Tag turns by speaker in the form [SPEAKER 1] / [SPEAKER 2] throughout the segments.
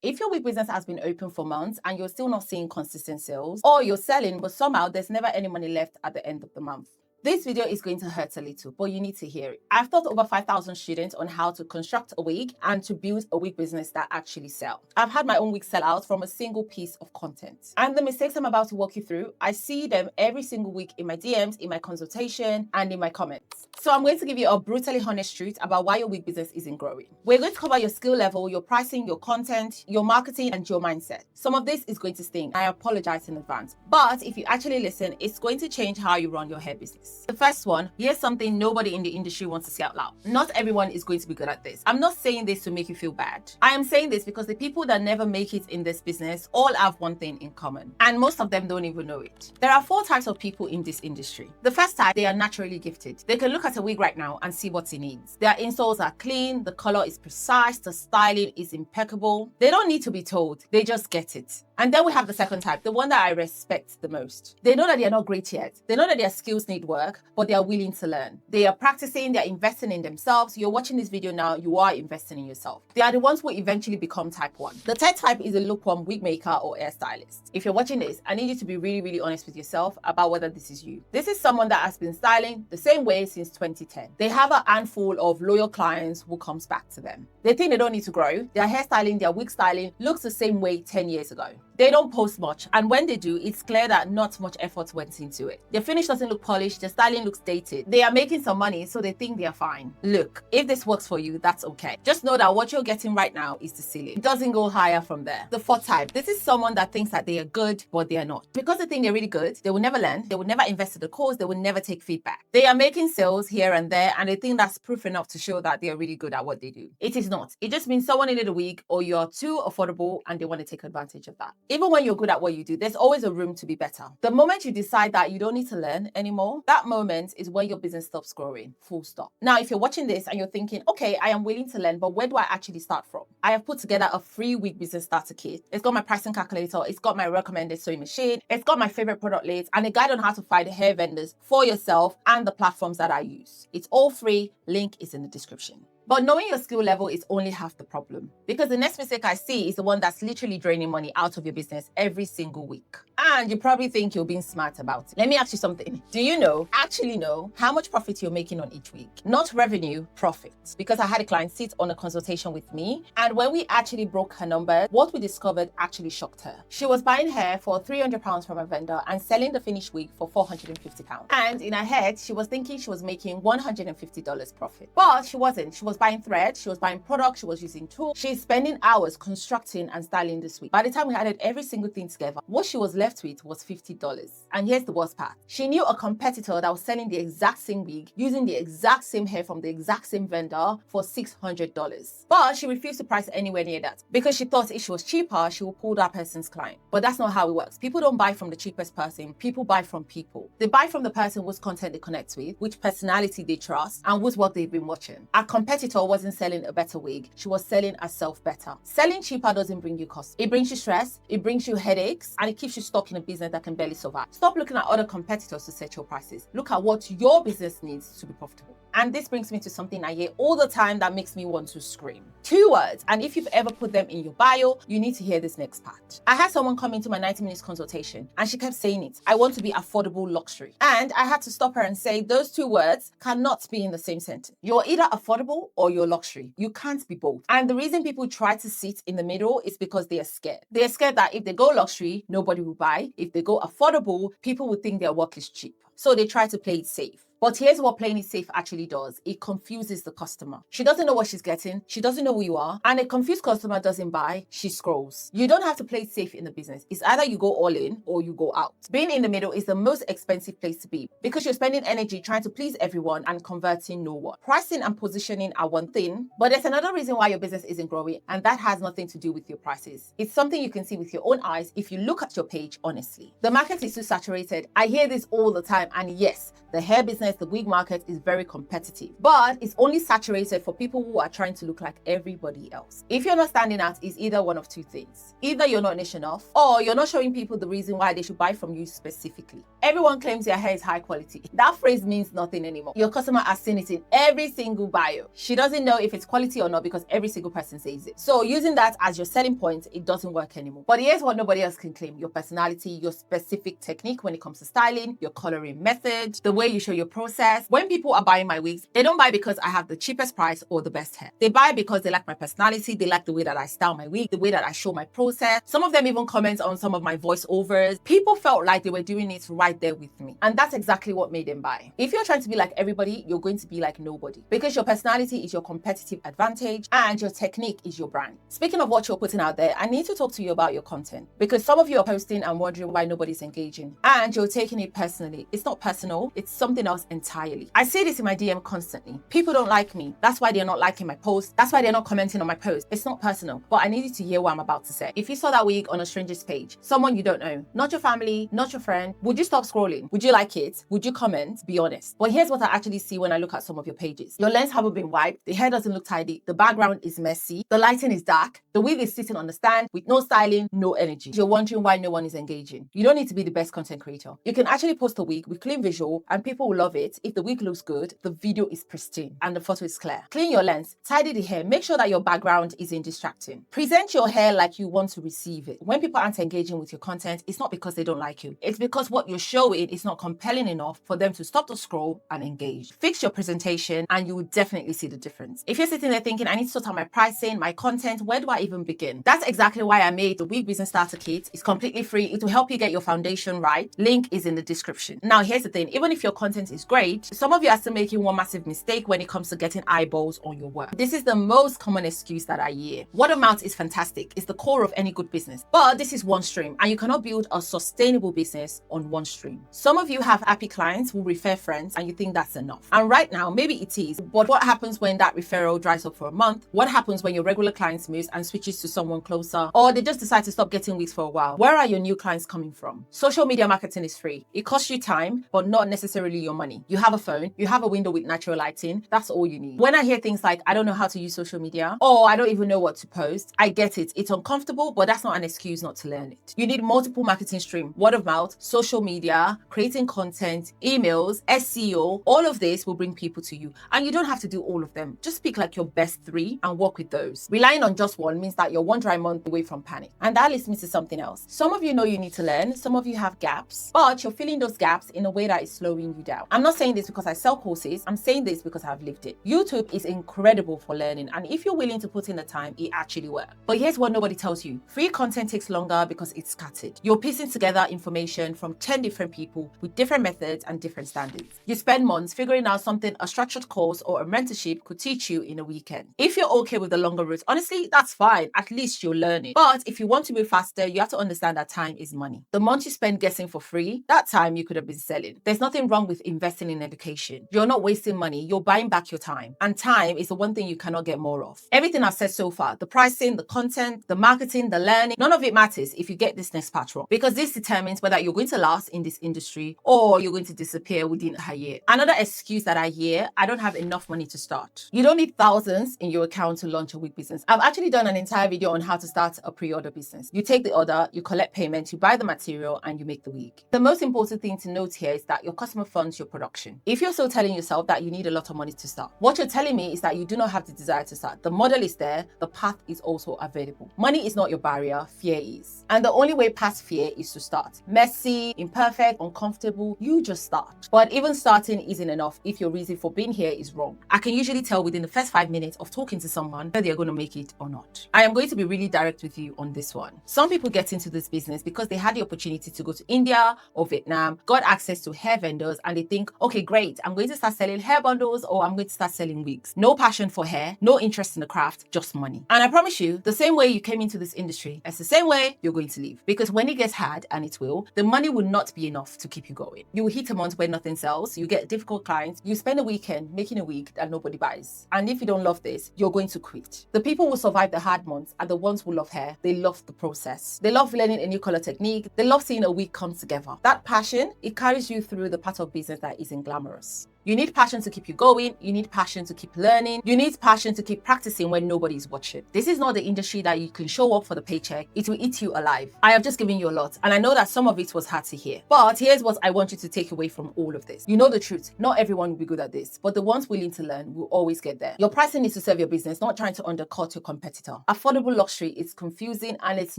[SPEAKER 1] If your wig business has been open for months and you're still not seeing consistent sales, or you're selling but somehow there's never any money left at the end of the month, this video is going to hurt a little, but you need to hear it. I've taught over 5,000 students on how to construct a wig and to build a wig business that actually sells. I've had my own wig sell out from a single piece of content. And the mistakes I'm about to walk you through, I see them every single week in my DMs, in my consultation, and in my comments. So I'm going to give you a brutally honest truth about why your wig business isn't growing. We're going to cover your skill level, your pricing, your content, your marketing, and your mindset. Some of this is going to sting. I apologize in advance. But if you actually listen, it's going to change how you run your hair business. The first one, here's something nobody in the industry wants to say out loud. Not everyone is going to be good at this. I'm not saying this to make you feel bad. I am saying this because the people that never make it in this business all have one thing in common, and most of them don't even know it. There are 4 types of people in this industry. The first type, they are naturally gifted. They can look at a wig right now and see what it needs. Their installs are clean, the color is precise, the styling is impeccable. They don't need to be told, they just get it. And then we have the second type, the one that I respect the most. They know that they are not great yet. They know that their skills need work, but they are willing to learn. They are practicing, they are investing in themselves. You're watching this video now, you are investing in yourself. They are the ones who eventually become type 1. The third type is a lukewarm wig maker or hairstylist. If you're watching this, I need you to be really, really honest with yourself about whether this is you. This is someone that has been styling the same way since 2010. They have a handful of loyal clients who comes back to them. They think they don't need to grow. Their hairstyling, their wig styling looks the same way 10 years ago. They don't post much, and when they do, it's clear that not much effort went into it. Their finish doesn't look polished, their styling looks dated. They are making some money, so they think they are fine. Look, if this works for you, that's okay. Just know that what you're getting right now is the ceiling. It doesn't go higher from there. The fourth type, this is someone that thinks that they are good, but they are not. Because they think they're really good, they will never learn, they will never invest in the course, they will never take feedback. They are making sales here and there, and they think that's proof enough to show that they are really good at what they do. It is not. It just means someone needed a wig, or you're too affordable, and they want to take advantage of that. Even when you're good at what you do, there's always a room to be better. The moment you decide that you don't need to learn anymore, that moment is when your business stops growing, full stop. Now, if you're watching this and you're thinking, okay, I am willing to learn, but where do I actually start from? I have put together a free wig business starter kit. It's got my pricing calculator, it's got my recommended sewing machine, it's got my favorite product lists, and a guide on how to find hair vendors for yourself and the platforms that I use. It's all free, link is in the description. But knowing your skill level is only half the problem, because the next mistake I see is the one that's literally draining money out of your business every single week. And you probably think you're being smart about it. Let me ask you something. Do you actually know how much profit you're making on each week? Not revenue, profit. Because I had a client sit on a consultation with me, and when we actually broke her numbers, what we discovered actually shocked her. She was buying hair for £300 from a vendor and selling the finished wig for £450. And in her head, she was thinking she was making $150 profit. But she wasn't. She was buying thread, she was buying products, she was using tools. She's spending hours constructing and styling this wig. By the time we added every single thing together, what she was left with was $50. And here's the worst part. She knew a competitor that was selling the exact same wig, using the exact same hair from the exact same vendor for $600. But she refused to price anywhere near that because she thought if she was cheaper, she would pull that person's client. But that's not how it works. People don't buy from the cheapest person. People buy from people. They buy from the person whose content they connect with, which personality they trust, and whose work they've been watching. Our competitor wasn't selling a better wig. She was selling herself better. Selling cheaper doesn't bring you cost. It brings you stress, it brings you headaches, and it keeps you stuck in a business that can barely survive. Stop looking at other competitors to set your prices. Look at what your business needs to be profitable. And this brings me to something I hear all the time that makes me want to scream. 2 words, and if you've ever put them in your bio, you need to hear this next part. I had someone come into my 90 minutes consultation, and she kept saying it. I want to be affordable luxury. And I had to stop her and say, those 2 words cannot be in the same sentence. You're either affordable or you're luxury. You can't be both. And the reason people try to sit in the middle is because they are scared. They are scared that if they go luxury, nobody will buy. If they go affordable, people will think their work is cheap. So they try to play it safe. But here's what playing it safe actually does. It confuses the customer. She doesn't know what she's getting. She doesn't know who you are. And a confused customer doesn't buy. She scrolls. You don't have to play it safe in the business. It's either you go all in or you go out. Being in the middle is the most expensive place to be because you're spending energy trying to please everyone and converting no one. Pricing and positioning are one thing, but there's another reason why your business isn't growing, and that has nothing to do with your prices. It's something you can see with your own eyes if you look at your page honestly. The market is too saturated. I hear this all the time, and yes, the hair business business, the wig market is very competitive, but it's only saturated for people who are trying to look like everybody else. If you're not standing out, it's either one of two things. Either you're not niche enough, or you're not showing people the reason why they should buy from you specifically. Everyone claims their hair is high quality. That phrase means nothing anymore. Your customer has seen it in every single bio. She doesn't know if it's quality or not because every single person says it. So using that as your selling point, it doesn't work anymore. But here's what nobody else can claim: your personality, your specific technique when it comes to styling, your coloring method, the way you show your process. When people are buying my wigs, they don't buy because I have the cheapest price or the best hair. They buy because they like my personality, they like the way that I style my wig, the way that I show my process. Some of them even comment on some of my voiceovers. People felt like they were doing it right there with me. And that's exactly what made them buy. If you're trying to be like everybody, you're going to be like nobody, because your personality is your competitive advantage and your technique is your brand. Speaking of what you're putting out there, I need to talk to you about your content, because some of you are posting and wondering why nobody's engaging and you're taking it personally. It's not personal, it's something else entirely. I see this in my DM constantly. People don't like me. That's why they're not liking my post. That's why they're not commenting on my post. It's not personal, but I need you to hear what I'm about to say. If you saw that wig on a stranger's page, someone you don't know, not your family, not your friend, would you stop scrolling? Would you like it? Would you comment? Be honest. But here's what I actually see when I look at some of your pages. Your lens haven't been wiped, the hair doesn't look tidy, the background is messy, the lighting is dark, the wig is sitting on the stand with no styling, no energy. You're wondering why no one is engaging. You don't need to be the best content creator. You can actually post a wig with clean visual and people will love it if the wig looks good, the video is pristine, and the photo is clear. Clean your lens, tidy the hair, make sure that your background isn't distracting. Present your hair like you want to receive it. When people aren't engaging with your content, it's not because they don't like you. It's because what you're showing is not compelling enough for them to stop the scroll and engage. Fix your presentation and you will definitely see the difference. If you're sitting there thinking, I need to sort out my pricing, my content, where do I even begin? That's exactly why I made the Wig Business Starter Kit. It's completely free. It will help you get your foundation right. Link is in the description. Now, here's the thing. Even if your content is great, some of you are still making one massive mistake when it comes to getting eyeballs on your work. This is the most common excuse that I hear. Word of mouth is fantastic. It's the core of any good business. But this is one stream and you cannot build a sustainable business on one stream. Some of you have happy clients who refer friends and you think that's enough. And right now, maybe it is. But what happens when that referral dries up for a month? What happens when your regular clients moves and switches to someone closer? Or they just decide to stop getting wigs for a while? Where are your new clients coming from? Social media marketing is free. It costs you time, but not necessarily your money. You have a phone, you have a window with natural lighting. That's all you need. When I hear things like, I don't know how to use social media, or I don't even know what to post, I get it. It's uncomfortable, but that's not an excuse not to learn it. You need multiple marketing streams: word of mouth, social media, creating content, emails, SEO. All of this will bring people to you. And you don't have to do all of them. Just pick like your best three and work with those. Relying on just one means that you're one dry month away from panic. And that leads me to something else. Some of you know you need to learn. Some of you have gaps, but you're filling those gaps in a way that is slowing you down. I'm not saying this because I sell courses. I'm saying this because I've lived it. YouTube is incredible for learning. And if you're willing to put in the time, it actually works. But here's what nobody tells you. Free content takes longer because it's scattered. You're piecing together information from 10 different people with different methods and different standards. You spend months figuring out something a structured course or a mentorship could teach you in a weekend. If you're okay with the longer route, honestly, that's fine. At least you're learning. But if you want to move faster, you have to understand that time is money. The month you spend guessing for free, that time you could have been selling. There's nothing wrong with investing in education. You're not wasting money. You're buying back your time. And time is the one thing you cannot get more of. Everything I've said so far, the pricing, the content, the marketing, the learning, none of it matters if you get this next part wrong, because this determines whether you're going to last in this industry or you're going to disappear within a year. Another excuse that I hear, I don't have enough money to start. You don't need thousands in your account to launch a wig business. I've actually done an entire video on how to start a pre-order business. You take the order, you collect payment, you buy the material, and you make the wig. The most important thing to note here is that your customer funds your production. If you're still telling yourself that you need a lot of money to start, what you're telling me is that you do not have the desire to start. The model is there, the path is also available. Money is not your barrier, fear is. And the only way past fear is to start. Messy, imperfect, uncomfortable, you just start. But even starting isn't enough if your reason for being here is wrong. I can usually tell within the first 5 minutes of talking to someone whether they're going to make it or not. I am going to be really direct with you on this one. Some people get into this business because they had the opportunity to go to India or Vietnam, got access to hair vendors, and they think, okay, great, I'm going to start selling hair bundles or I'm going to start selling wigs. No passion for hair, no interest in the craft, just money. And I promise you, the same way you came into this industry, it's the same way you're going to leave. Because when it gets hard, and it will, the money will not be enough to keep you going. You will hit a month where nothing sells, you get difficult clients, you spend a weekend making a wig that nobody buys. And if you don't love this, you're going to quit. The people who survive the hard months are the ones who love hair. They love the process. They love learning a new color technique. They love seeing a wig come together. That passion, it carries you through the part of business that isn't glamorous. You need passion to keep you going. You need passion to keep learning. You need passion to keep practicing when nobody's watching. This is not the industry that you can show up for the paycheck. It will eat you alive. I have just given you a lot, and I know that some of it was hard to hear. But here's what I want you to take away from all of this. You know the truth. Not everyone will be good at this, but the ones willing to learn will always get there. Your pricing needs to serve your business, not trying to undercut your competitor. Affordable luxury is confusing and it's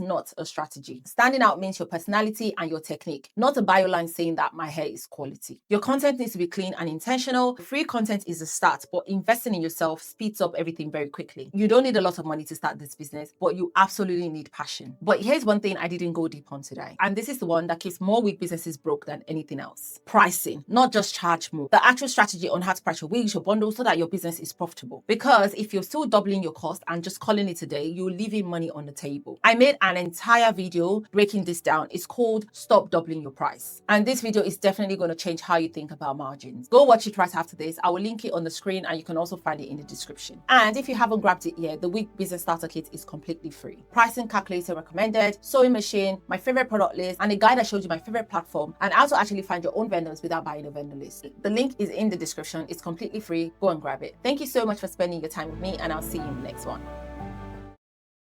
[SPEAKER 1] not a strategy. Standing out means your personality and your technique, not a bio line saying that my hair is quality. Your content needs to be clean and intentional. Free content is a start, but investing in yourself speeds up everything very quickly. You don't need a lot of money to start this business, but you absolutely need passion. But here's one thing I didn't go deep on today, and this is the one that keeps more wig businesses broke than anything else. Pricing, not just charge more. The actual strategy on how to price your wigs, your bundles, so that your business is profitable. Because if you're still doubling your cost and just calling it a day, you're leaving money on the table. I made an entire video breaking this down. It's called Stop Doubling Your Price. And this video is definitely going to change how you think about margins. Go watch it right after this. I will link it on the screen and you can also find it in the description. And if you haven't grabbed it yet, the Wig Business Starter Kit is completely free. Pricing calculator recommended, sewing machine, my favorite product list, and a guide that shows you my favorite platform and how to actually find your own vendors without buying a vendor list. The link is in the description. It's completely free. Go and grab it. Thank you so much for spending your time with me, and I'll see you in the next one.